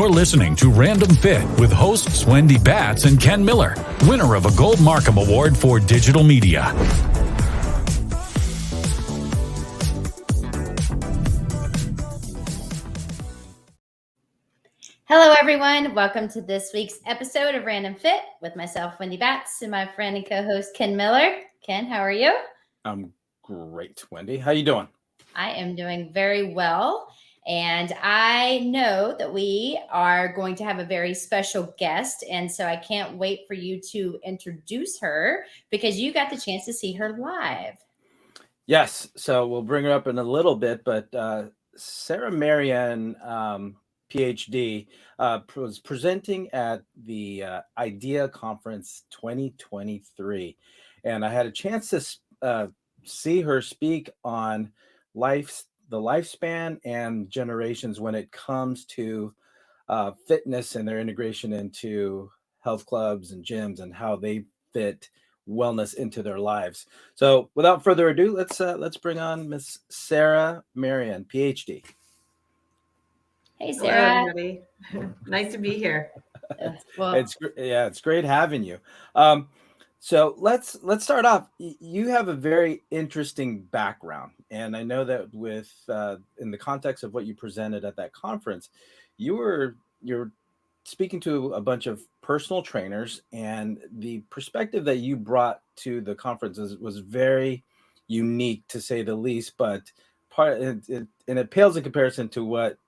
You're listening to Random Fit with hosts Wendy Batts and Ken Miller, winner of a Gold Markham Award for Digital Media. Hello, everyone. Welcome to this week's episode of Random Fit with myself, Wendy Batts, and my friend and co-host, Ken Miller. Ken, how are you? I'm great, Wendy. How you doing? I am doing very well. And I know that we are going to have a very special guest. And so I can't wait for you to introduce her because you got the chance to see her live. Yes. So we'll bring her up in a little bit, but Marin Ph.D. Was presenting at the IDEA Conference 2023. And I had a chance to see her speak on the lifespan and generations when it comes to fitness and their integration into health clubs and gyms and how they fit wellness into their lives. So without further ado, let's bring on Miss Sarah Marin, PhD. Hey, Sarah. Hello, everybody. Nice to be here. Well, It's great having you. So let's start off. You have a very interesting background, and I know that with in the context of what you presented at that conference, you're speaking to a bunch of personal trainers, and the perspective that you brought to the conference was very unique, to say the least. But it pales in comparison to what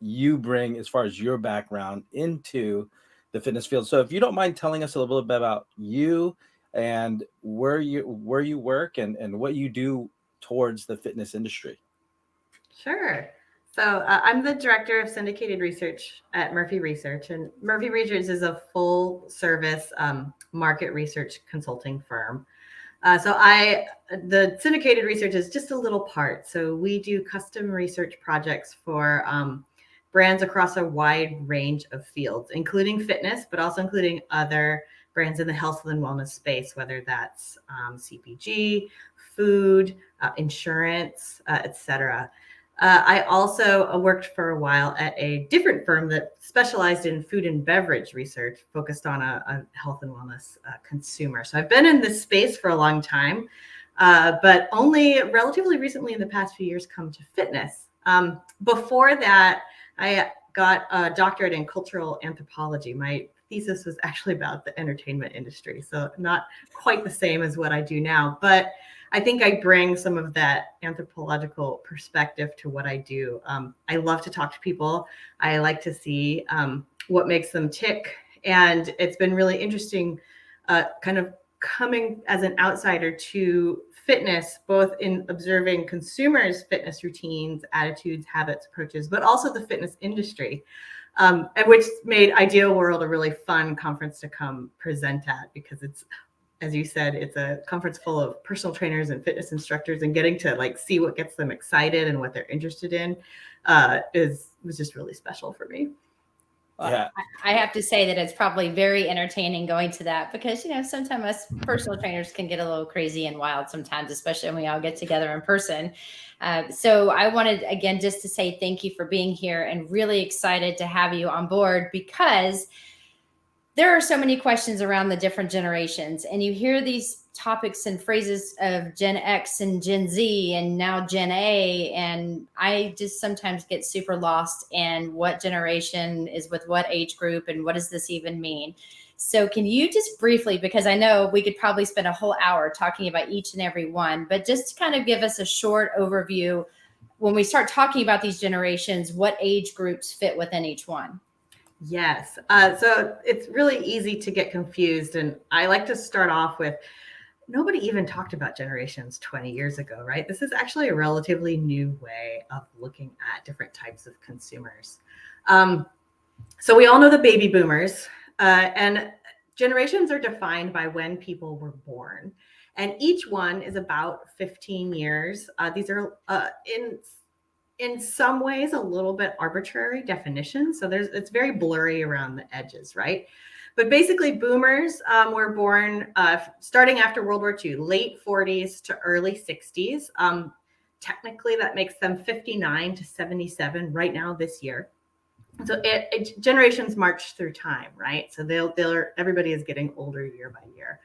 you bring as far as your background into the fitness field. So if you don't mind telling us a little bit about you and where you work and what you do towards the fitness industry. Sure. So I'm the director of syndicated research at Murphy Research, and Murphy Research is a full service market research consulting firm. The syndicated research is just a little part. So we do custom research projects for brands across a wide range of fields, including fitness, but also including other brands in the health and wellness space, whether that's CPG, food, insurance, etc. I also worked for a while at a different firm that specialized in food and beverage research, focused on a health and wellness consumer. So I've been in this space for a long time, but only relatively recently in the past few years come to fitness. Before that, I got a doctorate in cultural anthropology. My thesis was actually about the entertainment industry, so not quite the same as what I do now, but I think I bring some of that anthropological perspective to what I do. I love to talk to people. I like to see what makes them tick, and it's been really interesting kind of coming as an outsider to fitness, both in observing consumers' fitness routines, attitudes, habits, approaches, but also the fitness industry. And which made Ideal World a really fun conference to come present at, because it's, as you said, it's a conference full of personal trainers and fitness instructors, and getting to see what gets them excited and what they're interested in was just really special for me. Well, Yeah. I have to say that it's probably very entertaining going to that because, sometimes us personal trainers can get a little crazy and wild sometimes, especially when we all get together in person. So I wanted, again, just to say thank you for being here, and really excited to have you on board, because there are so many questions around the different generations, and you hear these topics and phrases of Gen X and Gen Z and now Gen A. And I just sometimes get super lost in what generation is with what age group and what does this even mean? So can you just briefly, because I know we could probably spend a whole hour talking about each and every one, but just kind of give us a short overview when we start talking about these generations, what age groups fit within each one? Yes. So it's really easy to get confused. And I like to start off with, nobody even talked about generations 20 years ago, right? This is actually a relatively new way of looking at different types of consumers. So we all know the baby boomers, and generations are defined by when people were born. And each one is about 15 years. These are in some ways a little bit arbitrary definitions. So it's very blurry around the edges, right? But basically, boomers were born starting after World War II, late 40s to early 60s. Technically, that makes them 59 to 77 right now this year. So generations march through time, right? So everybody is getting older year by year.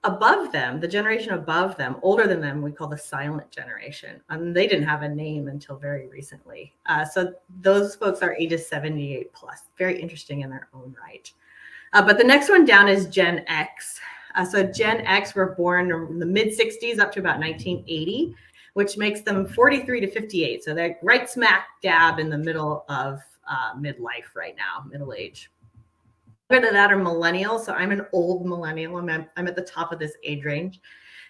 Above them, the generation above them, older than them, we call the silent generation. They didn't have a name until very recently. So those folks are ages 78 plus, very interesting in their own right. But the next one down is Gen X. So Gen X were born in the mid 60s up to about 1980, which makes them 43 to 58. So they're right smack dab in the middle of midlife right now, middle age. Other than that are millennials. So I'm an old millennial. I'm at the top of this age range.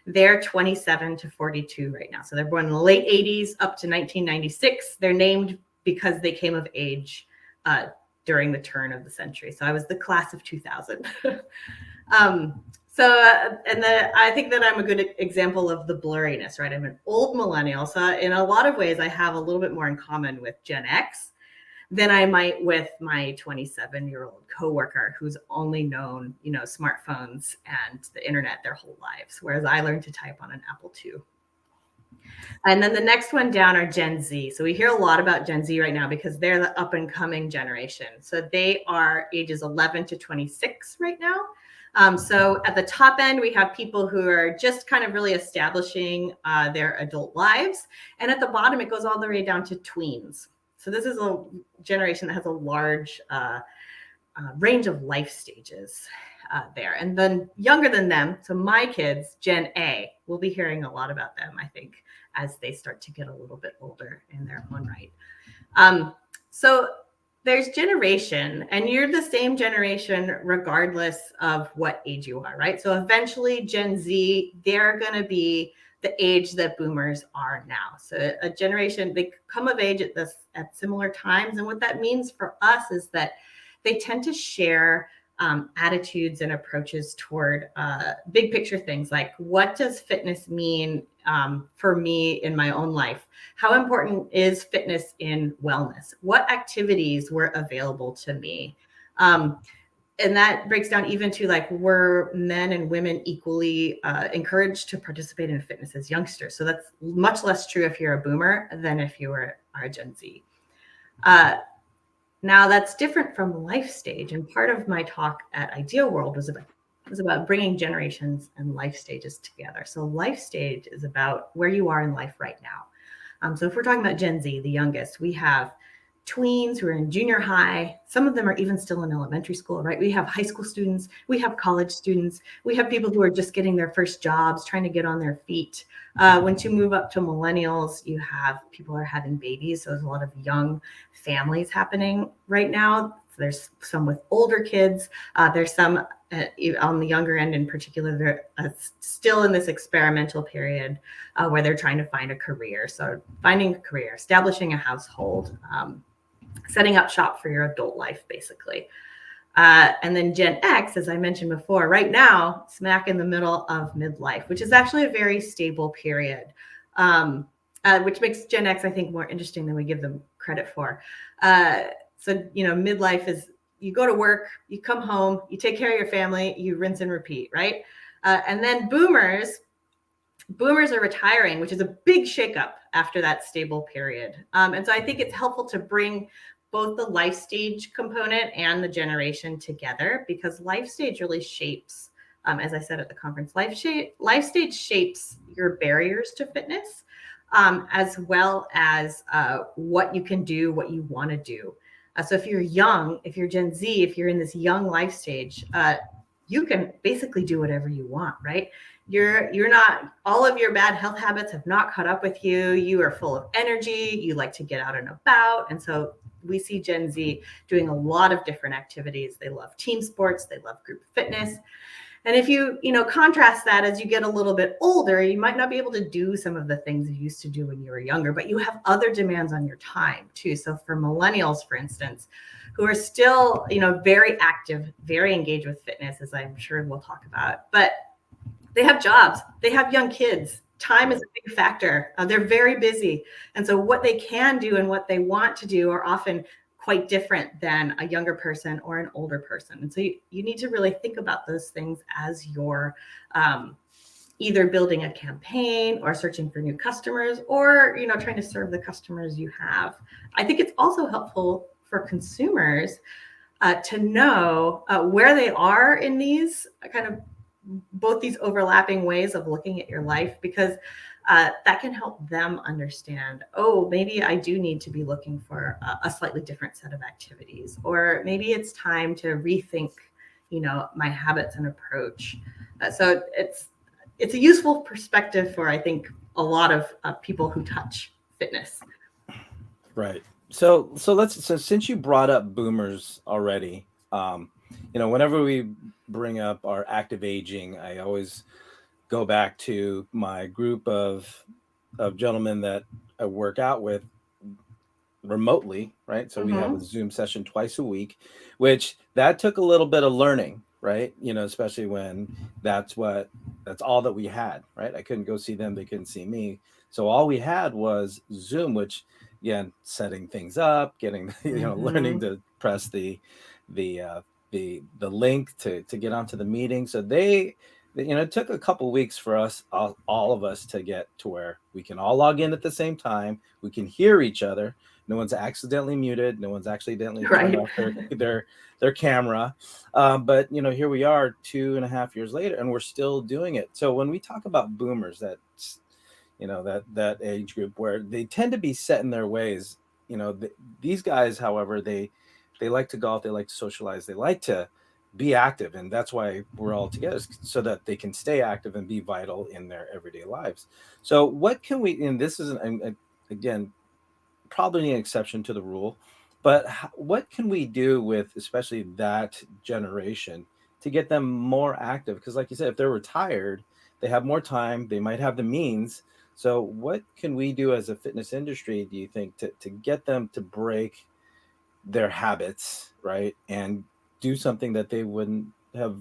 They're 27 to 42 right now. So they're born in the late 80s up to 1996. They're named because they came of age during the turn of the century. So I was the class of 2000. And then I think that I'm a good example of the blurriness, right? I'm an old millennial. So in a lot of ways, I have a little bit more in common with Gen X than I might with my 27-year-old coworker who's only known, smartphones and the internet their whole lives, whereas I learned to type on an Apple II. And then the next one down are Gen Z. So we hear a lot about Gen Z right now because they're the up and coming generation. So they are ages 11 to 26 right now. So at the top end, we have people who are just kind of really establishing their adult lives. And at the bottom, it goes all the way down to tweens. So this is a generation that has a large range of life stages there. And then younger than them, so my kids, Gen A, we'll be hearing a lot about them, I think, as they start to get a little bit older in their own right. So there's generation, and you're the same generation regardless of what age you are, right? So eventually Gen Z, they're going to be the age that boomers are now. So a generation, they come of age at similar times. And what that means for us is that they tend to share attitudes and approaches toward big picture things like, what does fitness mean for me in my own life? How important is fitness in wellness? What activities were available to me? And that breaks down even to like, were men and women equally encouraged to participate in fitness as youngsters? So that's much less true if you're a boomer than if you are a Gen Z. Now that's different from life stage. And part of my talk at Ideal World was about bringing generations and life stages together. So life stage is about where you are in life right now. So if we're talking about Gen Z, the youngest, we have tweens who are in junior high. Some of them are even still in elementary school, right? We have high school students, we have college students, we have people who are just getting their first jobs, trying to get on their feet. Once you move up to millennials, you have people who are having babies. So there's a lot of young families happening right now. There's some with older kids. There's some on the younger end in particular, they're still in this experimental period where they're trying to find a career. So finding a career, establishing a household, setting up shop for your adult life, basically. And then Gen X, as I mentioned before, right now, smack in the middle of midlife, which is actually a very stable period, which makes Gen X, I think, more interesting than we give them credit for. So, midlife is, you go to work, you come home, you take care of your family, you rinse and repeat, right? And then boomers are retiring, which is a big shakeup after that stable period. And so I think it's helpful to bring both the life stage component and the generation together, because life stage really shapes, as I said at the conference, life stage shapes your barriers to fitness, as well as what you can do, what you want to do. So if you're young, if you're Gen Z, if you're in this young life stage, you can basically do whatever you want, right? You're not, all of your bad health habits have not caught up with you. You are full of energy. You like to get out and about. And so we see Gen Z doing a lot of different activities. They love team sports. They love group fitness. And if you contrast that, as you get a little bit older, you might not be able to do some of the things you used to do when you were younger, but you have other demands on your time too. So for millennials, for instance, who are still, very active, very engaged with fitness, as I'm sure we'll talk about, but they have jobs, they have young kids. Time is a big factor. They're very busy. And so what they can do and what they want to do are often quite different than a younger person or an older person. And so you need to really think about those things as you're either building a campaign or searching for new customers, or trying to serve the customers you have. I think it's also helpful for consumers to know where they are in these kind of both these overlapping ways of looking at your life, because that can help them understand, oh, maybe I do need to be looking for a slightly different set of activities, or maybe it's time to rethink, my habits and approach. So it's a useful perspective for, I think, a lot of people who touch fitness. Right. So since you brought up boomers already, whenever we bring up our active aging, I always go back to my group of gentlemen that I work out with remotely, right? So we have a Zoom session twice a week, which that took a little bit of learning, right? Especially when that's all that we had, right? I couldn't go see them, they couldn't see me. So all we had was Zoom, which again, setting things up, getting, learning to press the link to get onto the meeting. So it took a couple weeks for us, all of us, to get to where we can all log in at the same time. We can hear each other. No one's accidentally muted. No one's accidentally turned off their camera. But here we are 2.5 years later, and we're still doing it. So when we talk about boomers, that's that age group where they tend to be set in their ways. These guys, however, they like to golf, they like to socialize, they like to be active, and that's why we're all together, so that they can stay active and be vital in their everyday lives. So what can we, and this is again probably an exception to the rule, but what can we do with especially that generation to get them more active? Because like you said, if they're retired, they have more time, they might have the means. So what can we do as a fitness industry, do you think, to get them to break their habits, right, and do something that they wouldn't have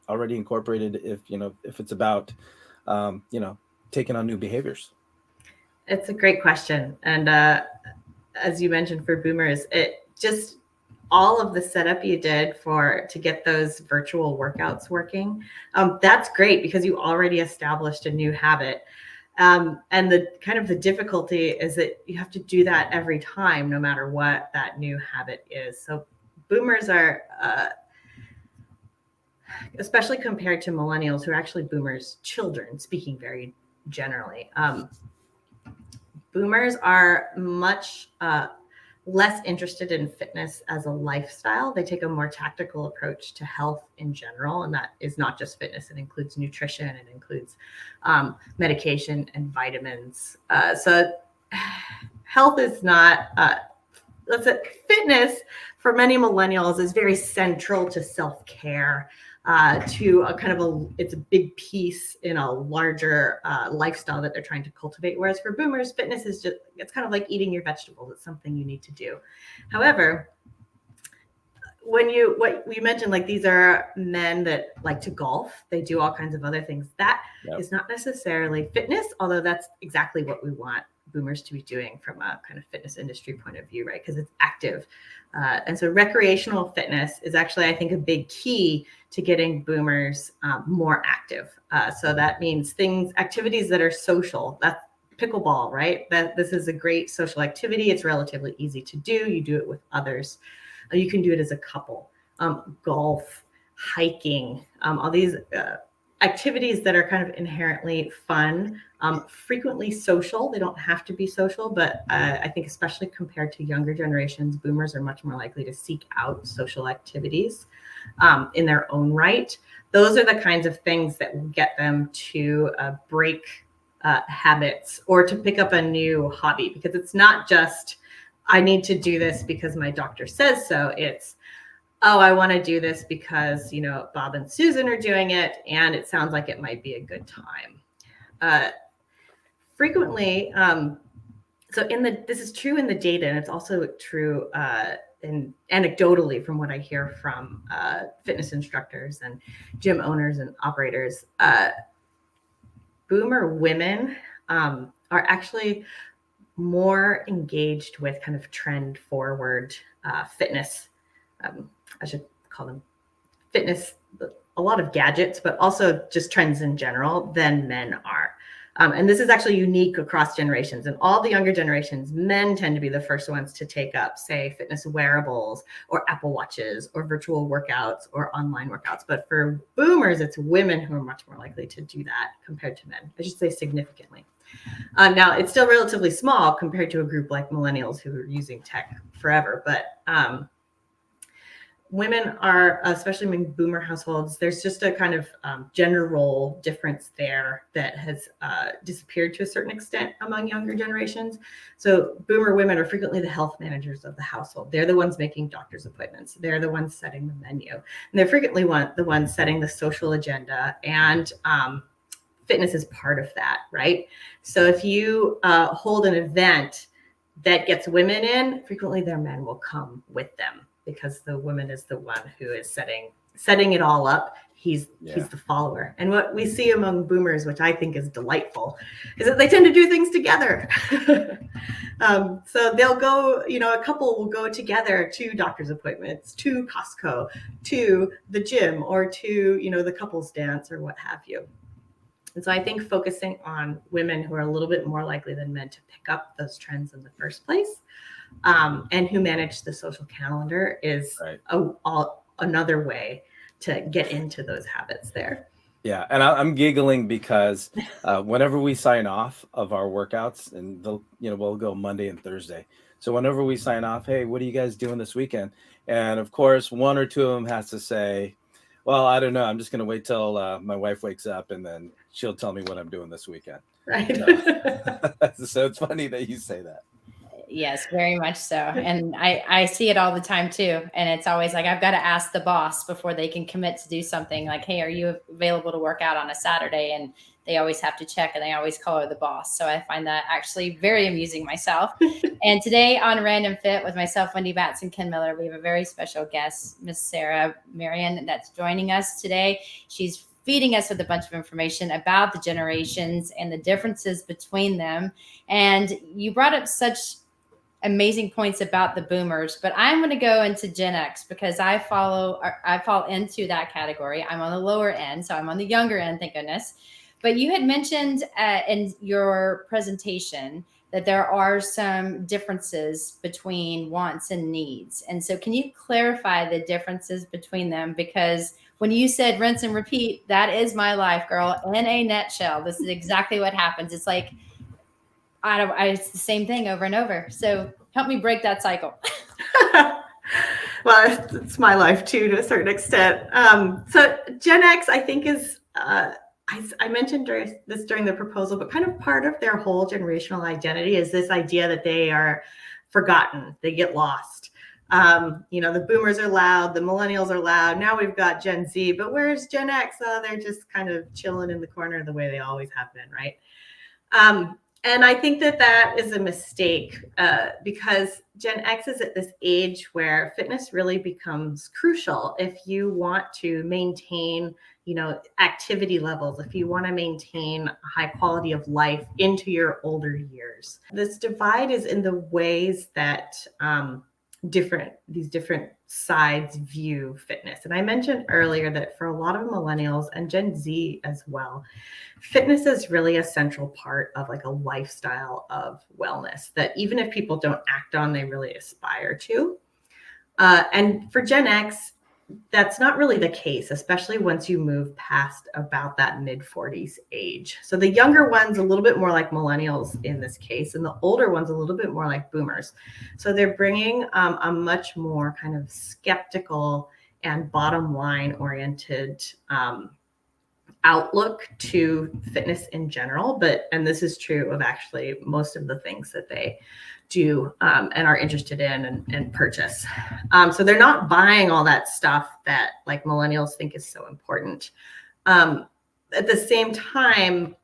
already incorporated if it's about taking on new behaviors? It's a great question. And as you mentioned, for boomers, it just all of the setup you did to get those virtual workouts working, that's great, because you already established a new habit. And the difficulty is that you have to do that every time, no matter what that new habit is. So boomers are, especially compared to millennials, who are actually boomers' children, speaking very generally, boomers are much less interested in fitness as a lifestyle. They take a more tactical approach to health in general. And that is not just fitness. It includes nutrition. It includes medication and vitamins. So health is not, let's say fitness for many millennials is very central to self-care, to it's a big piece in a larger lifestyle that they're trying to cultivate. Whereas for boomers, fitness is it's kind of like eating your vegetables. It's something you need to do. However, what we mentioned, like these are men that like to golf, they do all kinds of other things. That is not necessarily fitness, although that's exactly what we want boomers to be doing from a kind of fitness industry point of view, right? Because it's active. And so recreational fitness is actually, I think, a big key to getting boomers more active. So that means activities that are social. That's pickleball, right? This is a great social activity. It's relatively easy to do. You do it with others. You can do it as a couple. Golf, hiking, all these activities that are kind of inherently fun, frequently social. They don't have to be social, but I think especially compared to younger generations, boomers are much more likely to seek out social activities in their own right. Those are the kinds of things that will get them to break habits or to pick up a new hobby, because it's not just, I need to do this because my doctor says so. It's, oh, I want to do this because, Bob and Susan are doing it, and it sounds like it might be a good time. Frequently, so this is true in the data, and it's also true anecdotally from what I hear from fitness instructors and gym owners and operators. Boomer women are actually more engaged with kind of trend forward fitness. I should call them fitness a lot of gadgets, but also just trends in general than men are. And this is actually unique across generations. And all the younger generations, men tend to be the first ones to take up, say, fitness wearables or Apple Watches or virtual workouts or online workouts. But for boomers, it's women who are much more likely to do that compared to men. I should say significantly. Now, it's still relatively small compared to a group like millennials who are using tech forever. But women are, especially in boomer households, there's just a kind of gender role difference there that has disappeared to a certain extent among younger generations. So boomer women are frequently the health managers of the household. They're the ones making doctor's appointments. They're the ones setting the menu. And they're frequently the ones setting the social agenda. And fitness is part of that, right? So if you hold an event that gets women in, frequently their men will come with them, because the woman is the one who is setting it all up. He's the follower. And what we see among boomers, which I think is delightful, is that they tend to do things together. So they'll go, a couple will go together to doctor's appointments, to Costco, to the gym, or to, the couples dance or what have you. And so I think focusing on women who are a little bit more likely than men to pick up those trends in the first place, and who manage the social calendar is another way to get into those habits there. Yeah, and I'm giggling because whenever we sign off of our workouts, and we'll go Monday and Thursday. So whenever we sign off, hey, what are you guys doing this weekend? And of course, one or two of them has to say, well, I don't know. I'm just going to wait till my wife wakes up, and then she'll tell me what I'm doing this weekend. Right. So it's funny that you say that. Yes, very much so. And I see it all the time too. And it's always like, I've got to ask the boss before they can commit to do something, like, hey, are you available to work out on a Saturday? And they always have to check, and they always call her the boss. So I find that actually very amusing myself. And today on Random Fit with myself, Wendy Batts, and Ken Miller, we have a very special guest, Miss Sarah Marin, that's joining us today. She's feeding us with a bunch of information about the generations and the differences between them. And you brought up such amazing points about the boomers, but I'm going to go into Gen X because I fall into that category. I'm on the lower end, so I'm on the younger end, thank goodness. But you had mentioned in your presentation that there are some differences between wants and needs. And so can you clarify the differences between them? Because when you said rinse and repeat, that is my life, girl, in a nutshell. This is exactly what happens. It's like, it's the same thing over and over. So help me break that cycle. Well, it's my life too, to a certain extent. So Gen X, I think, is, I mentioned during the proposal, but kind of part of their whole generational identity is this idea that they are forgotten, they get lost. The boomers are loud, the millennials are loud. Now we've got Gen Z, but where's Gen X? They're just kind of chilling in the corner the way they always have been, right? And I think that is a mistake because Gen X is at this age where fitness really becomes crucial if you want to maintain, activity levels, if you want to maintain a high quality of life into your older years. This divide is in the ways that these different sides view fitness. And I mentioned earlier that for a lot of millennials and Gen Z as well, fitness is really a central part of like a lifestyle of wellness that even if people don't act on, they really aspire to. And for Gen X, that's not really the case, especially once you move past about that mid-40s age. So the younger ones a little bit more like millennials in this case, and the older ones a little bit more like boomers. So they're bringing a much more kind of skeptical and bottom line oriented outlook to fitness in general. And this is true of actually most of the things that they do and are interested in and purchase. So they're not buying all that stuff that like millennials think is so important. At the same time,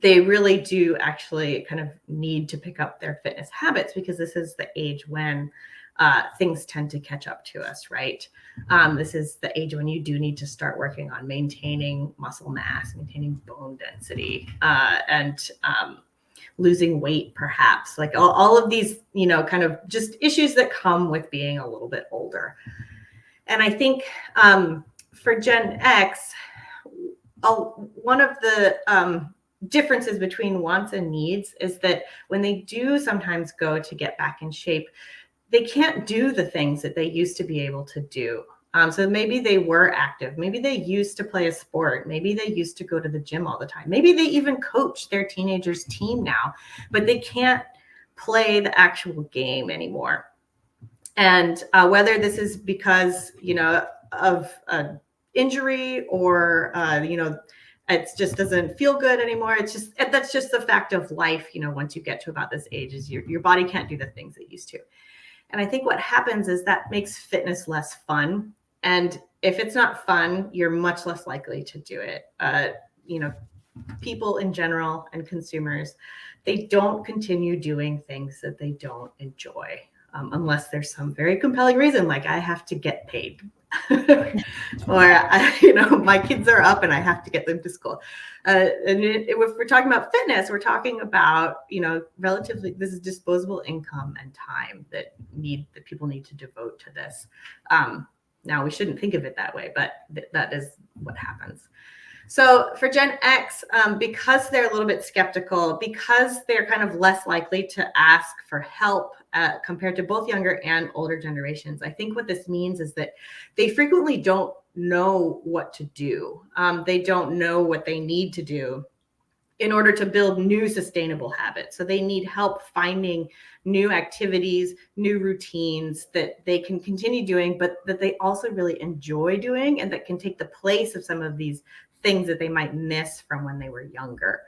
they really do actually kind of need to pick up their fitness habits because this is the age when things tend to catch up to us, right? This is the age when you do need to start working on maintaining muscle mass, maintaining bone density, and losing weight, perhaps, like all of these, kind of just issues that come with being a little bit older. And I think for Gen X, one of the differences between wants and needs is that when they do sometimes go to get back in shape, they can't do the things that they used to be able to do. So maybe they were active. Maybe they used to play a sport. Maybe they used to go to the gym all the time. Maybe they even coach their teenagers' team now, but they can't play the actual game anymore. And whether this is because, of injury or, it just doesn't feel good anymore. That's just the fact of life. Once you get to about this age, is your body can't do the things it used to. And I think what happens is that makes fitness less fun. And if it's not fun, you're much less likely to do it. People in general and consumers, they don't continue doing things that they don't enjoy, unless there's some very compelling reason, like I have to get paid. Or my kids are up and I have to get them to school. If we're talking about fitness, we're talking about relatively, this is disposable income and time that people need to devote to this. Now we shouldn't think of it that way, but that is what happens. So for Gen X, because they're a little bit skeptical, because they're kind of less likely to ask for help compared to both younger and older generations, I think what this means is that they frequently don't know what to do. They don't know what they need to do in order to build new sustainable habits. So they need help finding new activities, new routines that they can continue doing, but that they also really enjoy doing and that can take the place of some of these things that they might miss from when they were younger.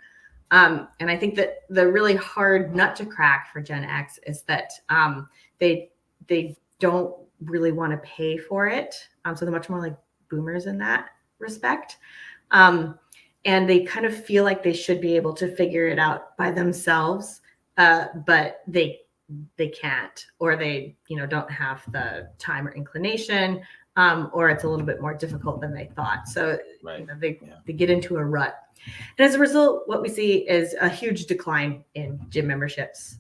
And I think that the really hard nut to crack for Gen X is that they don't really want to pay for it. So they're much more like boomers in that respect. And they kind of feel like they should be able to figure it out by themselves, but they can't, or they don't have the time or inclination, or it's a little bit more difficult than they thought. So right. They get into a rut. And as a result, what we see is a huge decline in gym memberships,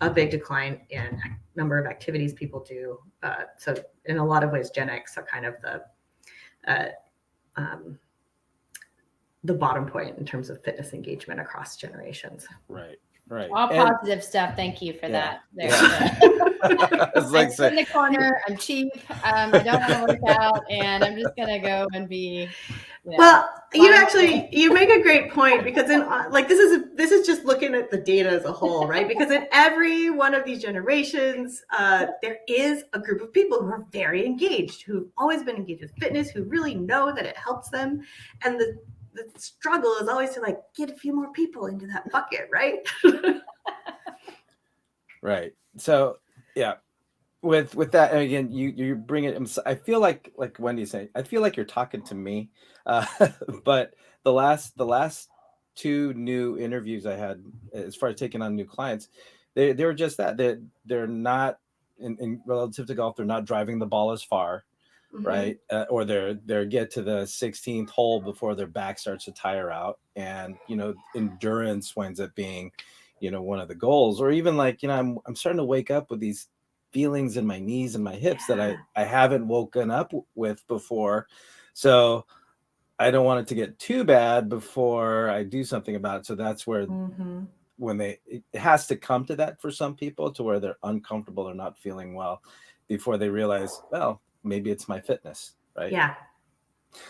a big decline in number of activities people do. So in a lot of ways, Gen X are kind of the bottom point in terms of fitness engagement across generations. Right. All positive stuff. Thank you for that. I'm in the corner. I'm cheap. I don't want to work out, and I'm just gonna go and be. Well, you make a great point, because this is just looking at the data as a whole, right? Because in every one of these generations, there is a group of people who are very engaged, who've always been engaged with fitness, who really know that it helps them, and the struggle is always to get a few more people into that bucket, right? Right. So yeah, with that, and again, you bring it. I feel like Wendy saying, I feel like you're talking to me. But the last two new interviews I had, as far as taking on new clients, they were just that. They're not in relative to golf. They're not driving the ball as far. Mm-hmm. Right. Or they're get to the 16th hole before their back starts to tire out. And, endurance winds up being, one of the goals. Or even I'm starting to wake up with these feelings in my knees and my hips that I haven't woken up with before. So I don't want it to get too bad before I do something about it. So that's where when it has to come to that for some people, to where they're uncomfortable or not feeling well before they realize, well, maybe it's my fitness, right? Yeah.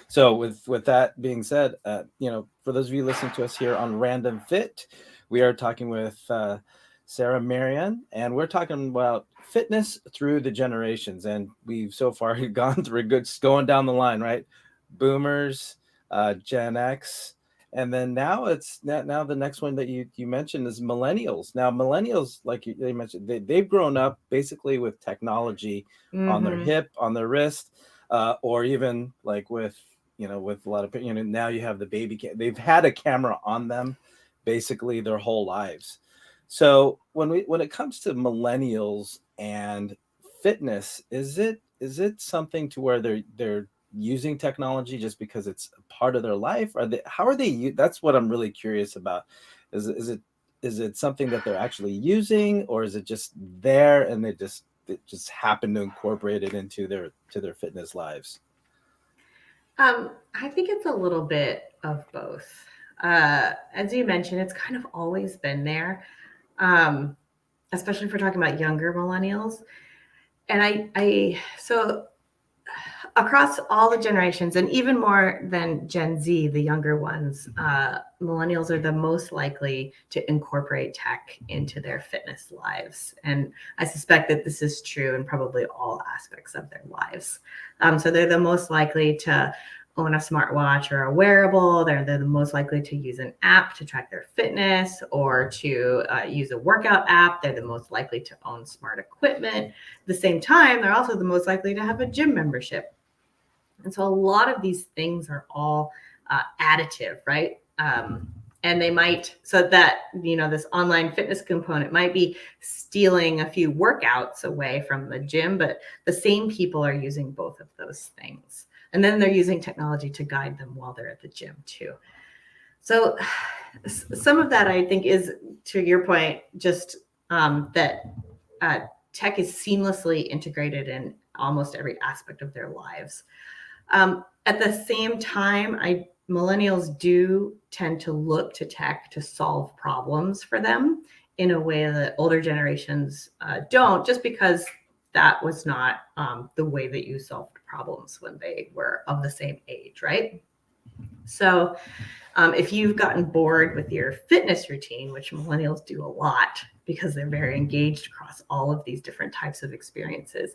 So with that being said, for those of you listening to us here on Random Fit, we are talking with Sarah Marion, and we're talking about fitness through the generations. And we've so far gone through going down the line, right? Boomers, Gen X, and then now the next one that you mentioned is millennials. Now millennials, like they mentioned, they've grown up basically with technology on their hip, on their wrist, or even with a lot of now you have the baby they've had a camera on them basically their whole lives. So when it comes to millennials and fitness, is it something to where they're using technology just because it's a part of their life? How are they? That's what I'm really curious about. Is it something that they're actually using, or is it just there and they just happen to incorporate it into their fitness lives? I think it's a little bit of both. As you mentioned, it's kind of always been there, especially if we're talking about younger millennials. And so across all the generations, and even more than Gen Z, the younger ones, millennials are the most likely to incorporate tech into their fitness lives. And I suspect that this is true in probably all aspects of their lives. So they're the most likely to own a smartwatch or a wearable. They're the most likely to use an app to track their fitness or to use a workout app. They're the most likely to own smart equipment. At the same time, they're also the most likely to have a gym membership. And so a lot of these things are all additive, right? And they might, so that, this online fitness component might be stealing a few workouts away from the gym, but the same people are using both of those things. And then they're using technology to guide them while they're at the gym too. So some of that, I think, is, to your point, just that tech is seamlessly integrated in almost every aspect of their lives. At the same time, millennials do tend to look to tech to solve problems for them in a way that older generations don't, just because that was not the way that you solved problems when they were of the same age, right? So if you've gotten bored with your fitness routine, which millennials do a lot because they're very engaged across all of these different types of experiences,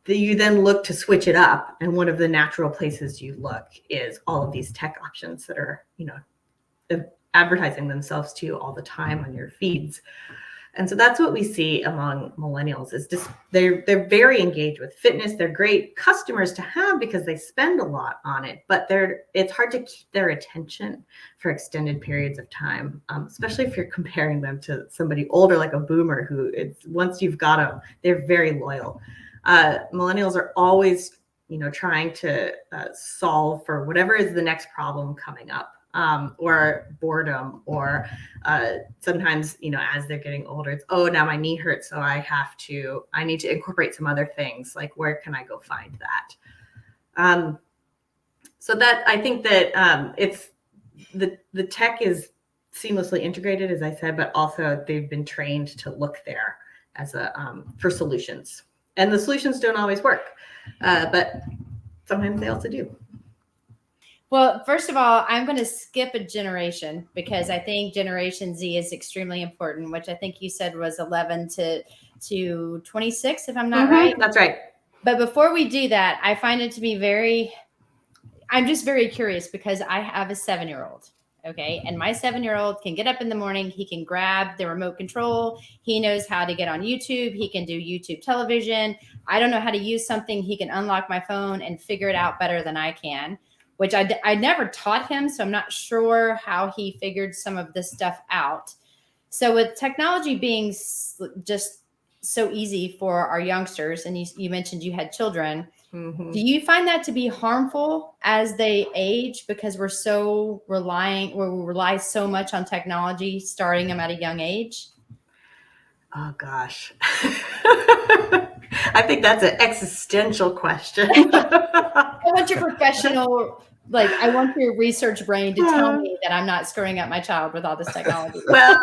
you then look to switch it up. And one of the natural places you look is all of these tech options that are, advertising themselves to you all the time on your feeds. And so that's what we see among millennials is just they're very engaged with fitness. They're great customers to have because they spend a lot on it, but it's hard to keep their attention for extended periods of time, especially if you're comparing them to somebody older like a boomer who once you've got them, they're very loyal. Millennials are always, trying to solve for whatever is the next problem coming up. Or boredom, or sometimes, as they're getting older, it's, oh, now my knee hurts, so I need to incorporate some other things. Like, where can I go find that? So that, I think that it's the tech is seamlessly integrated, as I said, but also they've been trained to look there as for solutions, and the solutions don't always work, but sometimes they also do. Well, first of all, I'm going to skip a generation because I think Generation Z is extremely important, which I think you said was 11 to 26, if I'm not right. That's right. But before we do that, I find it to be I'm just very curious because I have a 7-year-old. Okay. And my 7-year-old can get up in the morning. He can grab the remote control. He knows how to get on YouTube. He can do YouTube television. I don't know how to use something. He can unlock my phone and figure it out better than I can, which I never taught him. So I'm not sure how he figured some of this stuff out. So with technology being just so easy for our youngsters, and you mentioned you had children, do you find that to be harmful as they age because we rely so much on technology starting them at a young age? Oh, gosh. I think that's an existential question. I want your professional, I want your research brain to tell me that I'm not screwing up my child with all this technology. Well,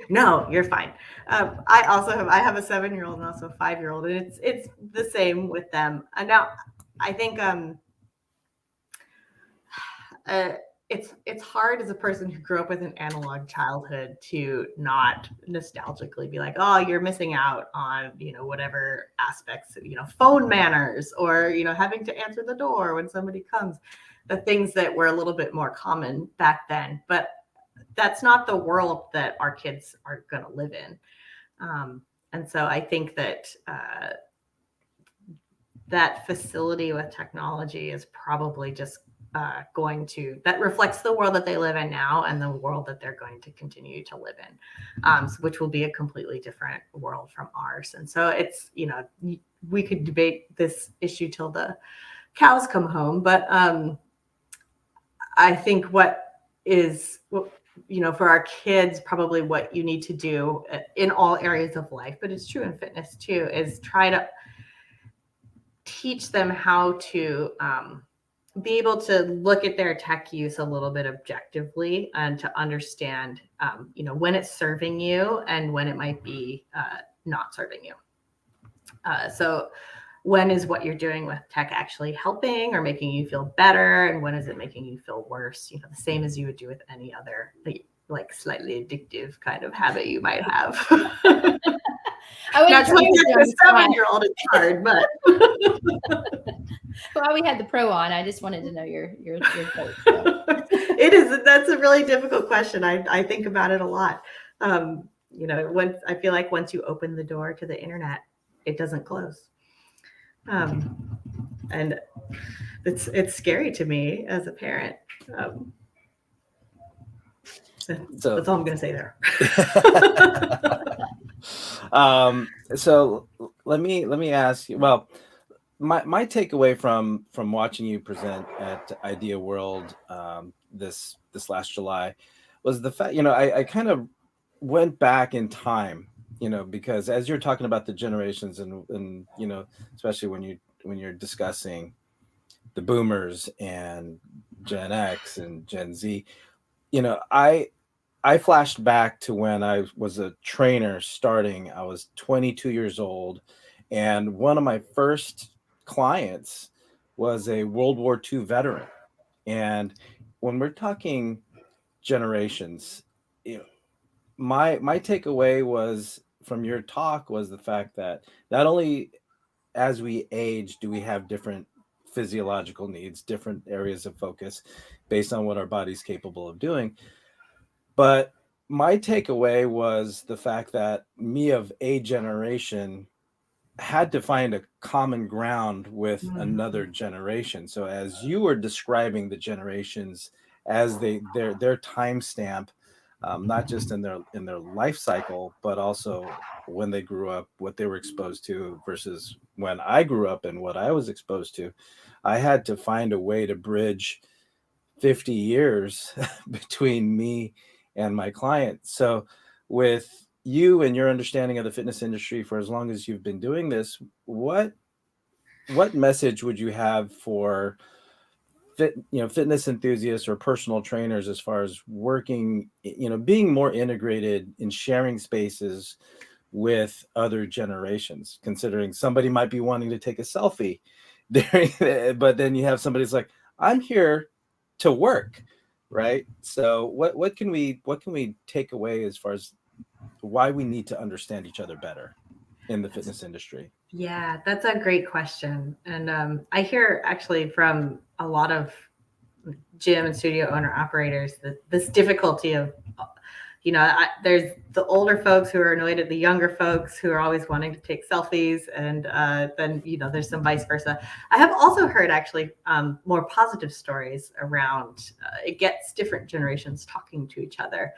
no, you're fine. I have a 7-year-old and also a 5-year-old, and it's the same with them. And now I think it's hard as a person who grew up with an analog childhood to not nostalgically be like, oh, you're missing out on, whatever aspects of, phone manners, or, having to answer the door when somebody comes, the things that were a little bit more common back then. But that's not the world that our kids are going to live in. And so I think that that facility with technology is probably just that reflects the world that they live in now and the world that they're going to continue to live in, which will be a completely different world from ours. And so it's, we could debate this issue till the cows come home, but I think for our kids, probably what you need to do in all areas of life, but it's true in fitness too, is try to teach them how to be able to look at their tech use a little bit objectively and to understand, when it's serving you and when it might be not serving you. So when is what you're doing with tech actually helping or making you feel better? And when is it making you feel worse? The same as you would do with any other like slightly addictive kind of habit you might have. That's when you're a 7-year-old, it's hard, but well, we had the pro on. I just wanted to know your take. So. That's a really difficult question. I think about it a lot. I feel like once you open the door to the internet, it doesn't close. And it's scary to me as a parent. So that's all I'm going to say there. So let me ask you. Well, my takeaway from watching you present at Idea World this last July was the fact, I kind of went back in time, because as you're talking about the generations and especially when you're discussing the boomers and Gen X and Gen Z, I flashed back to when I was a trainer starting. I was 22 years old, and one of my first clients was a World War II veteran. And when we're talking generations, my takeaway was from your talk was the fact that not only as we age do we have different physiological needs, different areas of focus based on what our body's capable of doing, but my takeaway was the fact that me of a generation had to find a common ground with another generation. So as you were describing the generations as their timestamp, not just in their life cycle, but also when they grew up, what they were exposed to versus when I grew up and what I was exposed to, I had to find a way to bridge 50 years between me and my client. So with you and your understanding of the fitness industry for as long as you've been doing this, what message would you have for fitness enthusiasts or personal trainers as far as working, being more integrated in sharing spaces with other generations, considering somebody might be wanting to take a selfie but then you have somebody's like, I'm here to work, right? So what can we take away as far as why we need to understand each other better in the fitness industry? Yeah, that's a great question. And I hear actually from a lot of gym and studio owner operators that this difficulty of, there's the older folks who are annoyed at the younger folks who are always wanting to take selfies. And then, there's some vice versa. I have also heard actually more positive stories around it gets different generations talking to each other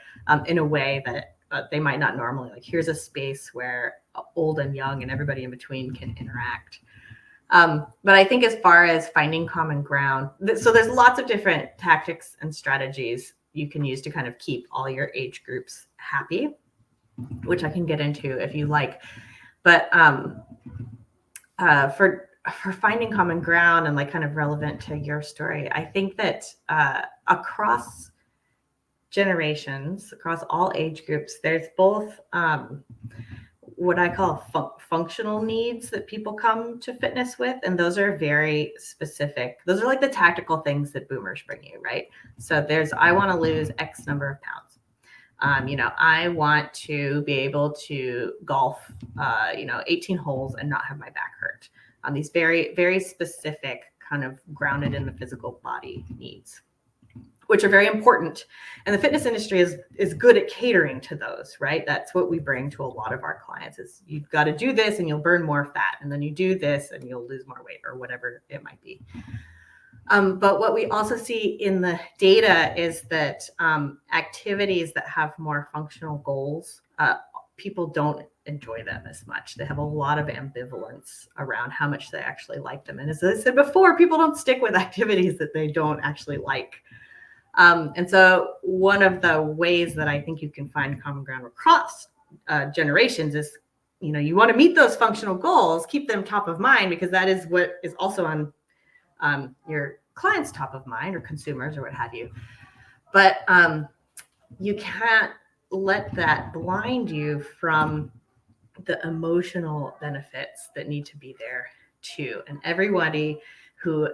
in a way that they might not normally. Like, here's a space where old and young and everybody in between can interact. But I think as far as finding common ground, so there's lots of different tactics and strategies you can use to kind of keep all your age groups happy, which I can get into if you like. But for finding common ground and like kind of relevant to your story, I think that across generations, across all age groups, there's both what I call functional needs that people come to fitness with. And those are very specific. Those are like the tactical things that boomers bring you, right? So I want to lose X number of pounds. I want to be able to golf, 18 holes and not have my back hurt. These very, very specific kind of grounded in the physical body needs, which are very important. And the fitness industry is good at catering to those, right? That's what we bring to a lot of our clients is you've got to do this and you'll burn more fat. And then you do this and you'll lose more weight or whatever it might be. But what we also see in the data is that activities that have more functional goals, people don't enjoy them as much. They have a lot of ambivalence around how much they actually like them. And as I said before, people don't stick with activities that they don't actually like. And so one of the ways that I think you can find common ground across generations is you want to meet those functional goals, keep them top of mind, because that is what is also on your clients' top of mind, or consumers, or what have you. But you can't let that blind you from the emotional benefits that need to be there too. And everybody who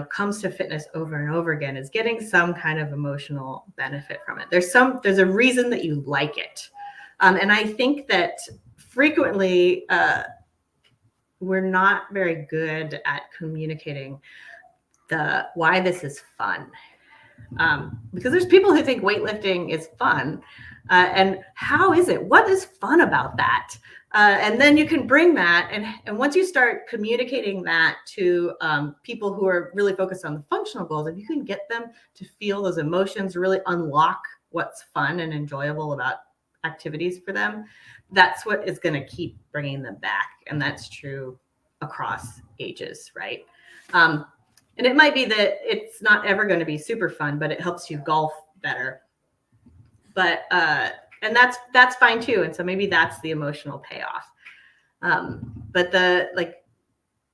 comes to fitness over and over again is getting some kind of emotional benefit from it. There's a reason that you like it. And I think that frequently we're not very good at communicating why this is fun. Because there's people who think weightlifting is fun. And how is it? What is fun about that? And then you can bring that. And once you start communicating that to people who are really focused on the functional goals, if you can get them to feel those emotions, really unlock what's fun and enjoyable about activities for them, that's what is going to keep bringing them back. And that's true across ages, right? And it might be that it's not ever going to be super fun, but it helps you golf better. But and that's fine too. And so maybe that's the emotional payoff. But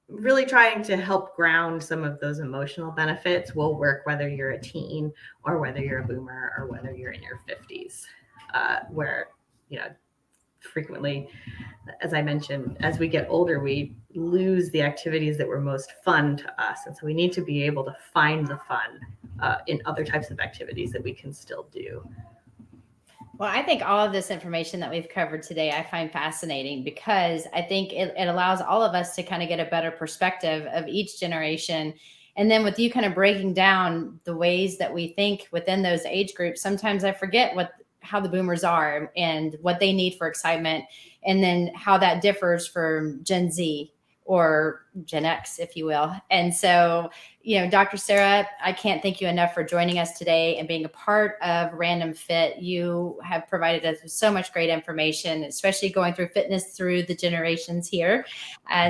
really trying to help ground some of those emotional benefits will work whether you're a teen or whether you're a boomer or whether you're in your 50s, where frequently, as I mentioned, as we get older, we lose the activities that were most fun to us. And so we need to be able to find the fun in other types of activities that we can still do. Well, I think all of this information that we've covered today, I find fascinating, because I think it allows all of us to kind of get a better perspective of each generation. And then with you kind of breaking down the ways that we think within those age groups, sometimes I forget how the boomers are and what they need for excitement, and then how that differs from Gen Z or Gen X, if you will. And so, Dr. Sarah, I can't thank you enough for joining us today and being a part of Random Fit. You have provided us with so much great information, especially going through fitness through the generations here.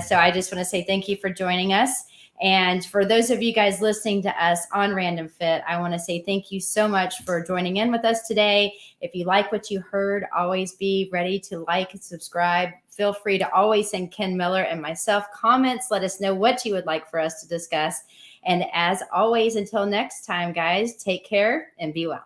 So I just want to say thank you for joining us. And for those of you guys listening to us on Random Fit, I want to say thank you so much for joining in with us today. If you like what you heard, always be ready to like and subscribe. Feel free to always send Ken Miller and myself comments. Let us know what you would like for us to discuss. And as always, until next time, guys, take care and be well.